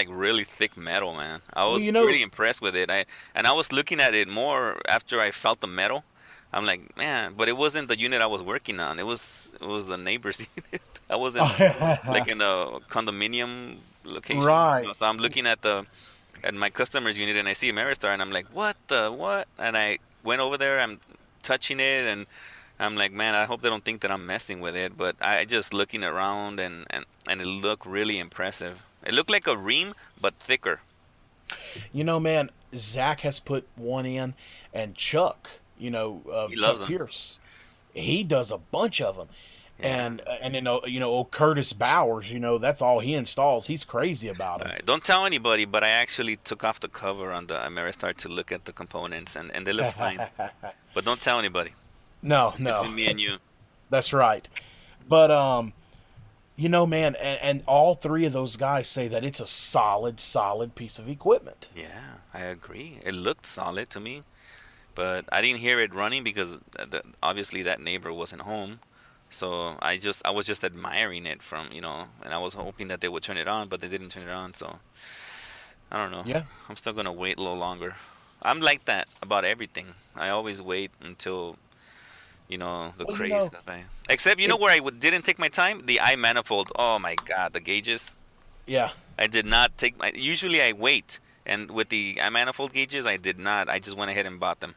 really thick metal, man. I was you know- really impressed with it. I was looking at it more after I felt the metal. I'm like, man, but it wasn't the unit I was working on. It was the neighbor's unit. I wasn't like in a condominium location. Right. So I'm looking at my customer's unit and I see Ameristar and I'm like, what? And I went over there. I'm touching it and I'm like, man, I hope they don't think that I'm messing with it. But I just looking around and it looked really impressive. It looked like a ream but thicker. Man, Zach has put one in, and Chuck, He Chuck loves 'em. Pierce, he does a bunch of them. And old Curtis Bowers, that's all he installs. He's crazy about them. Right. Don't tell anybody, but I actually took off the cover on the Ameristar to look at the components, and they look fine. But don't tell anybody. No, It's no, between me and you. that's right. But You know, man, and all three of those guys say that it's a solid piece of equipment. Yeah, I agree. It looked solid to me, but I didn't hear it running because obviously that neighbor wasn't home. So I was just admiring it from, and I was hoping that they would turn it on, but they didn't turn it on. So I don't know. Yeah. I'm still gonna wait a little longer. I'm like that about everything. I always wait until the Well, craze goes by. Except where I didn't take my time, the eye manifold. Oh my God, the gauges. Yeah. I did not take my. Usually I wait, and with the eye manifold gauges, I did not. I just went ahead and bought them.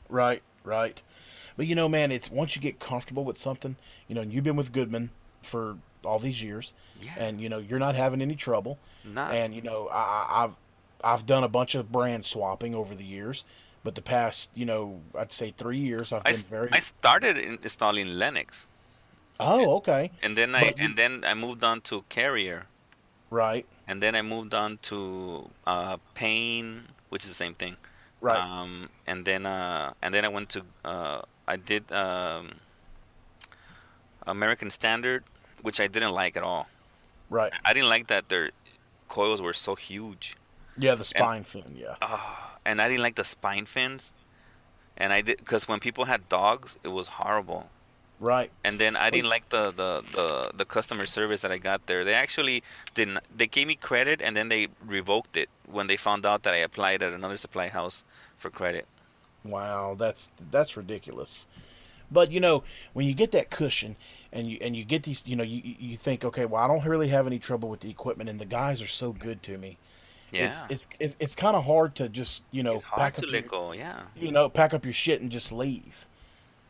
Right. But man, it's once you get comfortable with something, and you've been with Goodman for all these years, Yeah. and you're not having any trouble. Not. And I've done a bunch of brand swapping over the years, but the past I'd say 3 years I've been I started installing Lennox, Oh, okay. and then I moved on to Carrier, Right. and then I moved on to Payne, which is the same thing. Right. And then I went to I did American Standard, which I didn't like at all. Right. I didn't like that their coils were so huge. Yeah, the spine fin. Yeah. And I didn't like the spine fins. And I did, because when people had dogs, it was horrible. Right. And then I didn't like the customer service that I got there. They actually didn't. They gave me credit, and then they revoked it when they found out that I applied at another supply house for credit. Wow, that's ridiculous. But when you get that cushion and you get these, you think, okay, well, I don't really have any trouble with the equipment, and the guys are so good to me. Yeah. It's kind of hard to just It's hard to let go. Yeah. pack up your shit and just leave.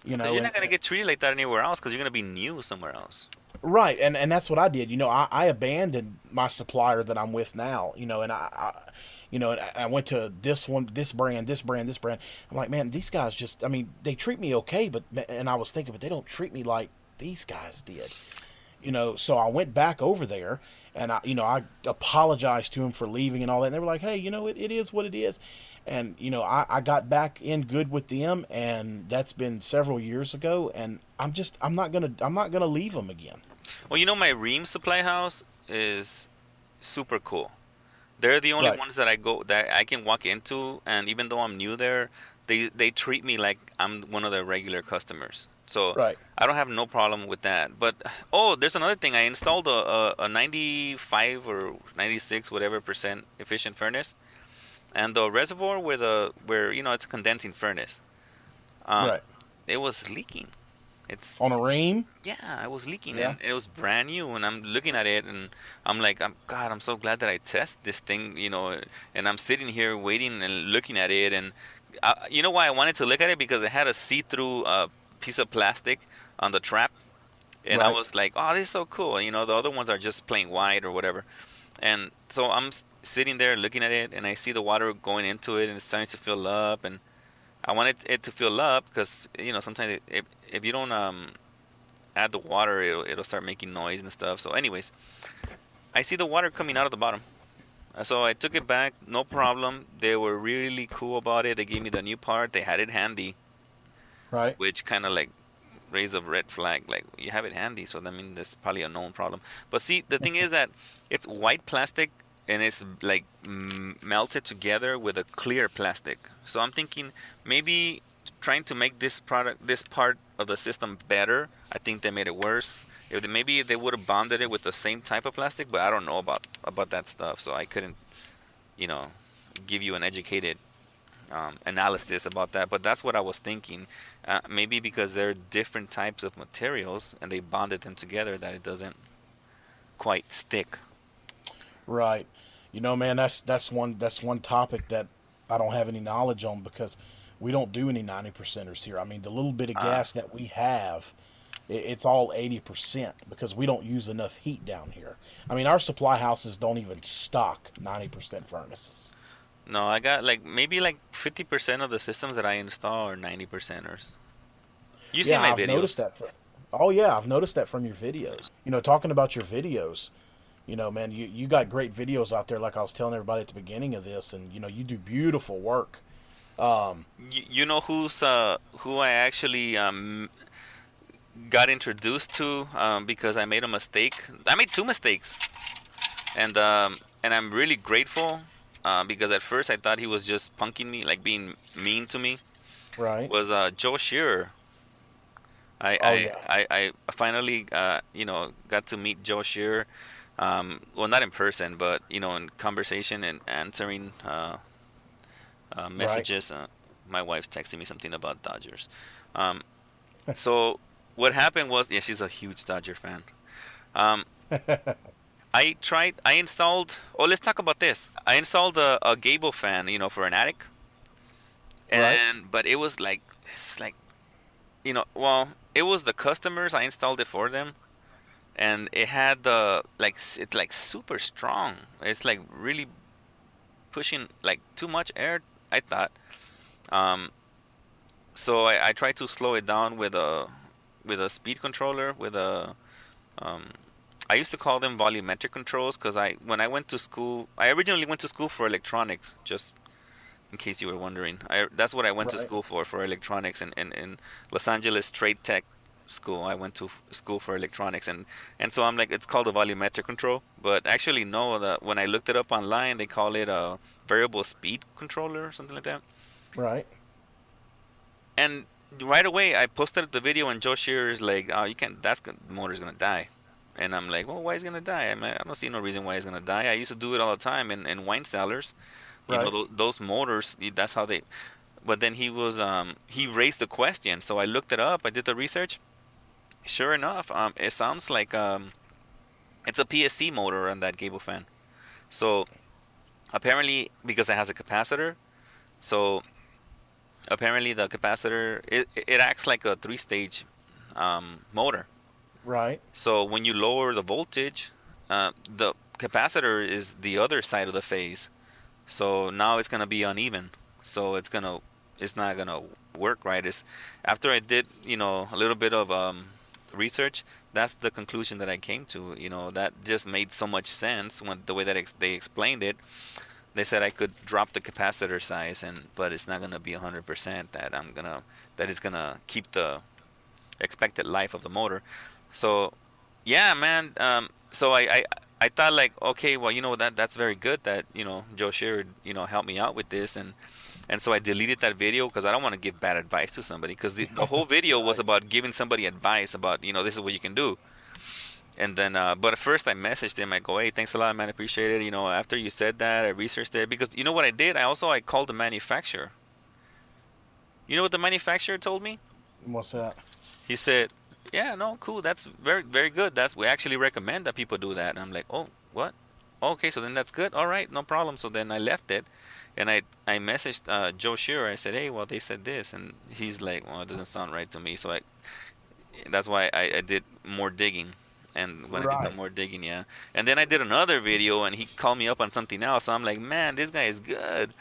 'Cause you're not gonna get treated like that anywhere else, because you're gonna be new somewhere else. Right, and that's what I did. I abandoned my supplier that I'm with now. And I went to this brand. I'm like, man, these guys just, I mean, they treat me okay, and I was thinking, but they don't treat me like these guys did. So I went back over there, and I apologized to them for leaving and all that. And they were like, hey, it is what it is. And I got back in good with them, and that's been several years ago. And I'm not gonna leave them again. Well, my Ream supply house is super cool. They're the only Right. ones that I can walk into, and even though I'm new there, they treat me like I'm one of their regular customers. So Right. I don't have no problem with that. But there's another thing. I installed a 95 or 96 whatever percent efficient furnace, and the reservoir where it's a condensing furnace. Right. It was leaking. It's On a ream. Yeah, it was leaking, Yeah. and it was brand new. And I'm looking at it, and I'm like, I'm so glad that I test this thing, And I'm sitting here waiting and looking at it, and you know why I wanted to look at it? Because it had a see-through piece of plastic on the trap, and I Right. was like, oh, this is so cool. The other ones are just plain white or whatever. And so I'm sitting there looking at it, and I see the water going into it, and it's starting to fill up, and I wanted it to fill up because sometimes if you don't add the water, it'll start making noise and stuff. So anyways, I see the water coming out of the bottom. So I took it back, no problem. They were really cool about it. They gave me the new part. They had it handy, Right. which kind of like raised a red flag. Like, you have it handy, so that means that's probably a known problem. But see, the thing is that it's white plastic, and it's like melted together with a clear plastic. So I'm thinking maybe trying to make this part of the system better. I think they made it worse. Maybe they would have bonded it with the same type of plastic, but I don't know about that stuff, so I couldn't, give you an educated analysis about that. But that's what I was thinking. Maybe because they're different types of materials and they bonded them together, that it doesn't quite stick. Right. Man, that's one topic that I don't have any knowledge on, because we don't do any 90%ers here. I mean, the little bit of gas that we have, it's all 80%, because we don't use enough heat down here. I mean, our supply houses don't even stock 90% furnaces. No, I got maybe 50% of the systems that I install are 90%ers. You see my I've videos. noticed that. I've noticed that from your videos. Talking about your videos, man, you got great videos out there, like I was telling everybody at the beginning of this, and you do beautiful work. You know who I actually got introduced to because I made a mistake. I made two mistakes, and I'm really grateful because at first I thought he was just punking me, like being mean to me. Right. Was Joe Shearer. I finally got to meet Joe Shearer. Well, not in person, but in conversation and answering messages. Right. My wife's texting me something about Dodgers. So what happened was, yeah, she's a huge Dodger fan. I installed. Oh, let's talk about this. I installed a Gable fan, for an attic, but it was like it's like, well, it was the customers. I installed it for them, and it had it's like super strong. It's like really pushing like too much air, I thought. So I tried to slow it down with a speed controller with a I used to call them volumetric controls because when I went to school, I originally went to school for electronics, just in case you were wondering. That's what I went to school for electronics in Los Angeles Trade Tech School. I went to school for electronics, and so I'm like, it's called a volumetric control, but actually no, when I looked it up online, they call it a variable speed controller or something like that. Right. And right away, I posted the video, and Joe Shearer is like, "Oh, you can't. The motor's gonna die." And I'm like, "Well, why is he gonna die? I don't see no reason why he's gonna die. I used to do it all the time in wine cellars. Those motors. That's how they." But then he raised the question, so I looked it up. I did the research. Sure enough, it sounds like it's a PSC motor on that Gable fan. So apparently, because it has a capacitor, so apparently the capacitor it acts like a 3-stage motor. Right. So when you lower the voltage, the capacitor is the other side of the phase. So now it's gonna be uneven. So it's not gonna work right. After I did a little bit of research, that's the conclusion that I came to. That just made so much sense when the way that they explained it. They said I could drop the capacitor size, but it's not gonna be 100%. That it's gonna keep the expected life of the motor. So, yeah, man. So I thought like, okay, well, that's very good that Joe Shearer helped me out with this, and so I deleted that video because I don't want to give bad advice to somebody, because the whole video was about giving somebody advice about this is what you can do. And then, but at first I messaged him. I go, hey, thanks a lot, man. I appreciate it. After you said that, I researched it, because you know what I did? I called the manufacturer. You know what the manufacturer told me? What's that? He said, yeah, no, cool. That's very, very good. We actually recommend that people do that. And I'm like, oh, what? Okay, so then that's good. All right, no problem. So then I left it, and I messaged Joe Shearer. I said, hey, well, they said this, and he's like, well, it doesn't sound right to me. So that's why I did more digging. And when I did more digging, yeah. And then I did another video, and he called me up on something else. So I'm like, man, this guy is good,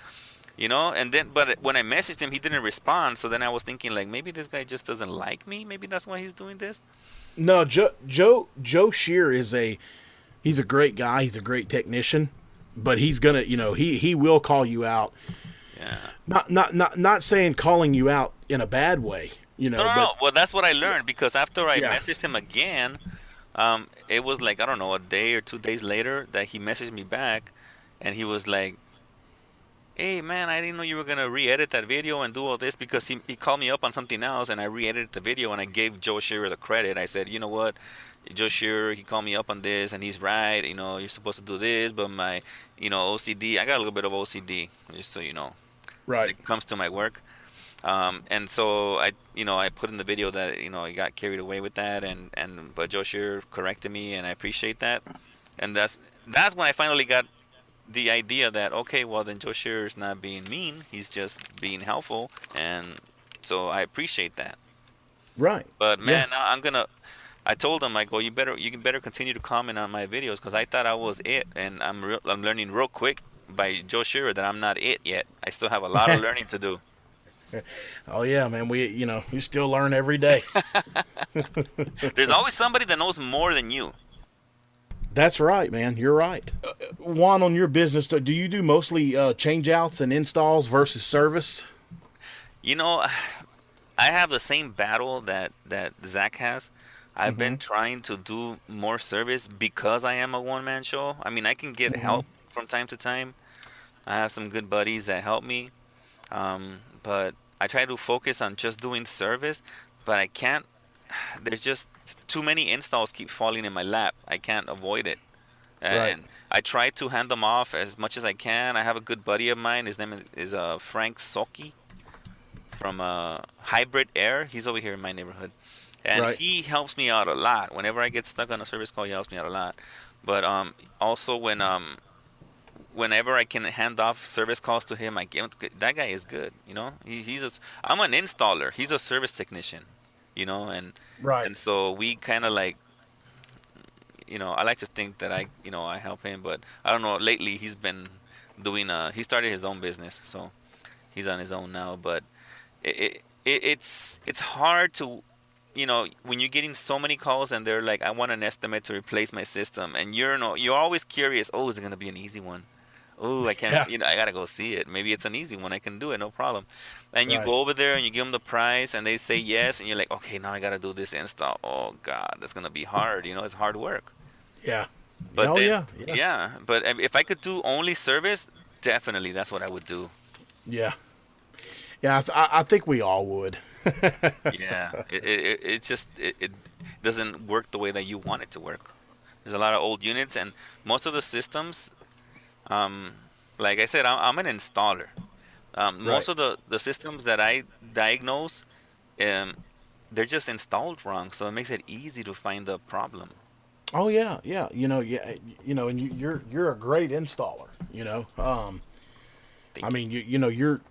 And then, but when I messaged him, he didn't respond. So then I was thinking, like, maybe this guy just doesn't like me. Maybe that's why he's doing this. No, Joe Shearer he's a great guy. He's a great technician, but he's gonna, he will call you out. Yeah. Not saying calling you out in a bad way, No. Well, that's what I learned, because after I messaged him again. It was like, I don't know, a day or 2 days later that he messaged me back, and he was like, hey, man, I didn't know you were going to re-edit that video and do all this, because he called me up on something else, and I re-edited the video, and I gave Joe Shearer the credit. I said, you know what, Joe Shearer, he called me up on this, and he's right, you're supposed to do this, but my, OCD, I got a little bit of OCD, just so you know. Right. When it comes to my work. And so I put in the video that, I got carried away with that, but Joe Shearer corrected me, and I appreciate that. And that's when I finally got the idea that, okay, well, then Joe Shearer's not being mean, he's just being helpful, and so I appreciate that. Right. But man, I told him, I go, you can better continue to comment on my videos, because I thought I was it, and I'm learning real quick by Joe Shearer that I'm not it yet. I still have a lot of learning to do. Oh yeah, man. We still learn every day. There's always somebody that knows more than you. That's right, man. You're right. Juan, on your business, do you do mostly change outs and installs versus service? I have the same battle that Zach has. I've been trying to do more service because I am a one-man show. I mean, I can get help from time to time. I have some good buddies that help me, but I try to focus on just doing service, but I can't. There's just too many installs keep falling in my lap. I can't avoid it. Right. And I try to hand them off as much as I can. I have a good buddy of mine. His name is Frank Soki from Hybrid Air. He's over here in my neighborhood, and Right. he helps me out a lot. Whenever I get stuck on a service call, he helps me out a lot. But also whenever I can hand off service calls to him, I give that guy is good. You know, I'm an installer. He's a service technician. You know, Right. and so we kind of like, I like to think that I help him, but I don't know. Lately, he's been doing he started his own business, so he's on his own now. But it's hard to, when you're getting so many calls and they're like, I want an estimate to replace my system, and you're always curious. Oh, is it gonna be an easy one? Oh, I can't. Yeah. I gotta go see it. Maybe it's an easy one. I can do it, no problem. And you Right. go over there and you give them the price, and they say yes, and you're like, okay, now I gotta do this install. Oh God, that's gonna be hard. It's hard work. Yeah. But Oh, then, yeah. Yeah. yeah. But if I could do only service, definitely that's what I would do. Yeah. Yeah. I think we all would. Yeah. It's just it doesn't work the way that you want it to work. There's a lot of old units, and most of the systems, like I said, I'm an installer. Most Right. of the systems that I diagnose, they're just installed wrong, so it makes it easy to find the problem. Oh yeah, yeah. And you're a great installer. I Thank you. mean,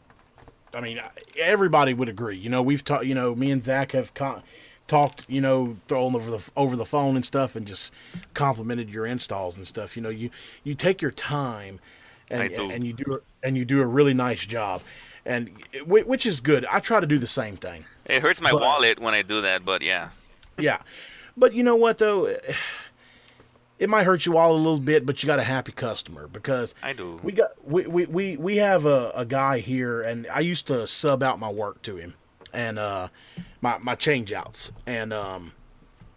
I mean, everybody would agree. We've talked. Me and Zach have talked. Thrown over the phone and stuff, and just complimented your installs and stuff. You take your time, I and do. you do a really nice job, and which is good. I try to do the same thing. It hurts my But wallet when I do that, but yeah, yeah, but you know what though. It might hurt you all a little bit, but you got a happy customer because I do. we have a guy here, and I used to sub out my work to him, and my change outs, and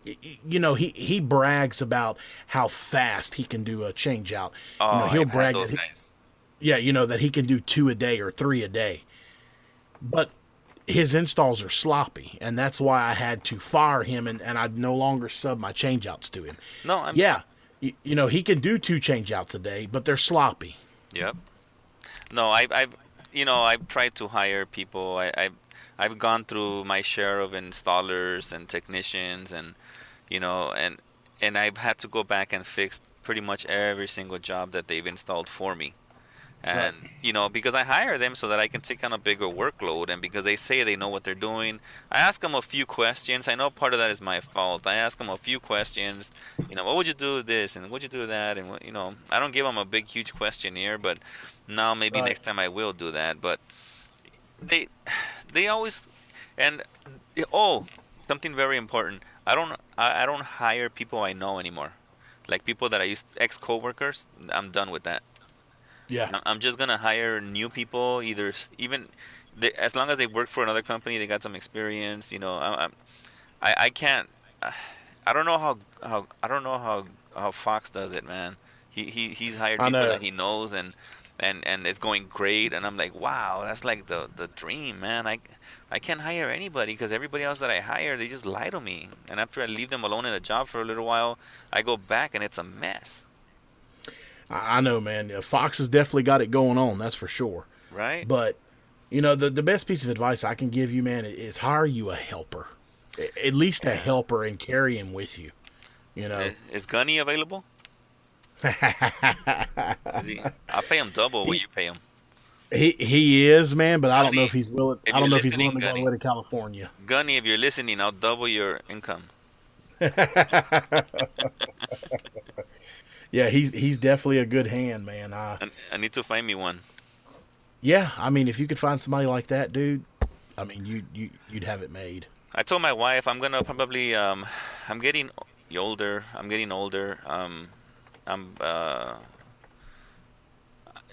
he brags about how fast he can do a change out. Oh, He'll I've had brag those that guys. that he can do 2 a day or 3 a day, but his installs are sloppy, and that's why I had to fire him, and I no longer sub my change outs to him. No, Yeah, he can do 2 change outs a day, but they're sloppy. Yep. No, I've tried to hire people. I've gone through my share of installers and technicians, and and I've had to go back and fix pretty much every single job that they've installed for me. Right. And because I hire them so that I can take on a bigger workload, and because they say they know what they're doing, I ask them a few questions. I know part of that is my fault. I ask them a few questions. What would you do with this, and what would you do with that, and I don't give them a big, huge questionnaire, but now maybe Right. next time I will do that. But they always, and oh, something very important. I don't hire people I know anymore, like people that I used ex coworkers. I'm done with that. Yeah. I'm just gonna hire new people, as long as they work for another company, they got some experience. I can't. I don't know how Fox does it, man. He's hired I people know. that he knows, and it's going great, and I'm like, wow, that's like the dream, man. I can't hire anybody because everybody else that I hire, they just lie to me, and after I leave them alone in the job for a little while, I go back and it's a mess, I know, man. Fox has definitely got it going on, that's for sure. right? But the best piece of advice I can give you, man, is hire you a helper, at least a Yeah. helper, and carry him with you. You know, Is Gunny available? I'll pay him double what you pay him. he is, man, but I don't know Gunny, if he's willing. if I don't you're know if he's willing listening, to go Gunny. away to California. Gunny, if you're listening, I'll double your income. Yeah, he's definitely a good hand, man. I need to find me one. Yeah, I mean, if you could find somebody like that, dude, I mean, you'd have it made. I told my wife I'm gonna probably I'm getting older. I'm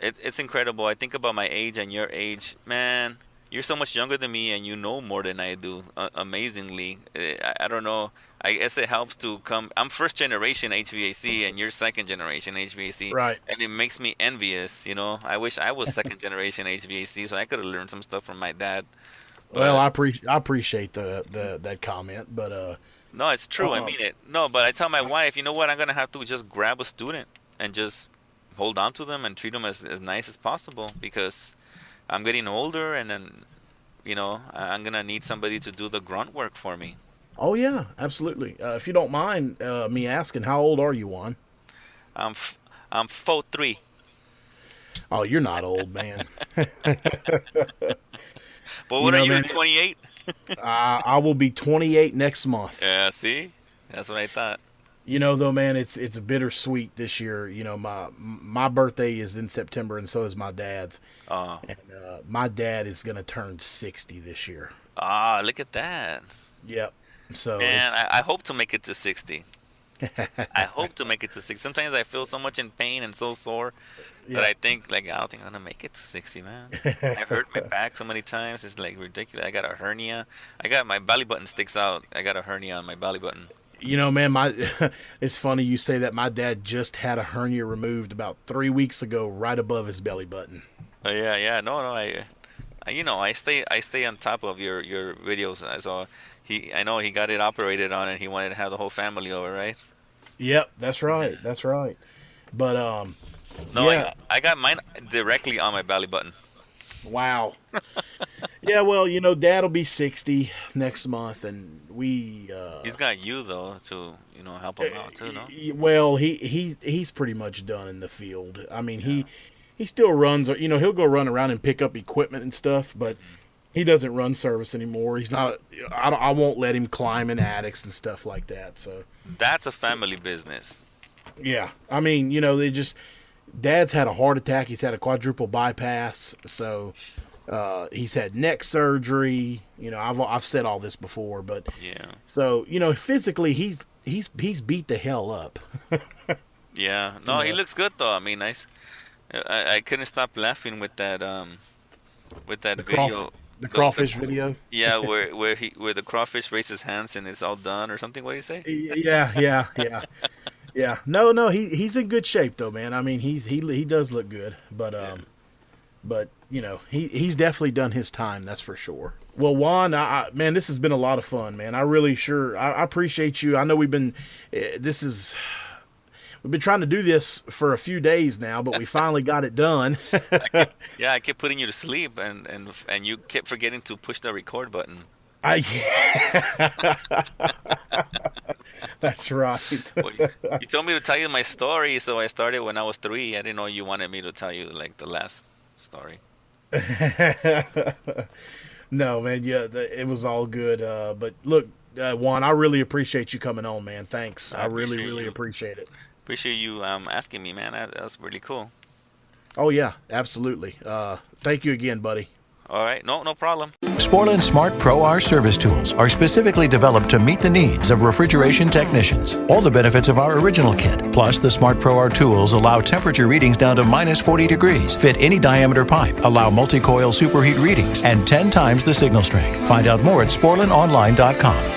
it's incredible. I think about my age and your age, man. you're so much younger than me and you know more than I do. Amazingly, I don't know. I guess it helps to come. I'm first generation HVAC and you're second generation HVAC. Right. And it makes me envious. You know, I wish I was second generation HVAC so I could have learned some stuff from my dad. But, well, I appreciate that comment, but no, it's true. I mean it. No, but I tell my wife, you know what? I'm gonna have to just grab a student and just hold on to them and treat them as nice as possible because I'm getting older, and then, you know, I'm going to need somebody to do the grunt work for me. Oh, yeah, absolutely. If you don't mind me asking, how old are you, Juan? I'm 4'3". Oh, you're not old, man. But what are you, 28? I will be 28 next month. Yeah, see? That's what I thought. You know, though, man, it's bittersweet this year. You know, my birthday is in September, and so is my dad's. Oh. And my dad is going to turn 60 this year. Ah, look at that. Yep. So, man, I hope to make it to 60. I hope to make it to 60. Sometimes I feel so much in pain and so sore that I think, like, I don't think I'm going to make it to 60, man. I hurt my back so many times. It's, like, ridiculous. I got a hernia. My belly button sticks out. I got a hernia on my belly button. You know, man, it's funny you say that. My dad just had a hernia removed about 3 weeks ago, right above his belly button. Oh, yeah. No. I stay on top of your videos. So I know he got it operated on, and he wanted to have the whole family over, right? Yep, that's right. But no, yeah. I got mine directly on my belly button. Wow. Yeah, well, you know, Dad will be 60 next month, and he's got you though to, you know, help him out too, no? Well, he's pretty much done in the field. I mean, he still runs. You know, he'll go run around and pick up equipment and stuff, but he doesn't run service anymore. He's not. I won't let him climb in attics and stuff like that. So that's a family business. Yeah, I mean, you know, Dad's had a heart attack. He's had a quadruple bypass. So he's had neck surgery. You know, I've said all this before, but yeah. So, you know, physically he's beat the hell up. Yeah. No, he looks good though. I mean, nice. I couldn't stop laughing with that video. The crawfish video. Yeah, where the crawfish raises his hands and it's all done or something. What do you say? Yeah. Yeah, no, he's in good shape though, man. I mean, he does look good, but you know, he's definitely done his time, that's for sure. Well, Juan, man, this has been a lot of fun, man. I appreciate you. I know we've been trying to do this for a few days now, but we finally got it done. I kept putting you to sleep, and you kept forgetting to push the record button. That's right. Well, you told me to tell you my story, so I started when I was 3. I didn't know you wanted me to tell you like the last story. No, man. Yeah, it was all good. But look, Juan, I really appreciate you coming on, man. Thanks. I really appreciate it. Appreciate you asking me, man. That was really cool. Oh yeah, absolutely. Thank you again, buddy. All right, no problem. Sporlan Smart Pro R service tools are specifically developed to meet the needs of refrigeration technicians. All the benefits of our original kit, plus the Smart Pro R tools allow temperature readings down to minus 40 degrees, fit any diameter pipe, allow multi-coil superheat readings, and 10 times the signal strength. Find out more at sporlanonline.com.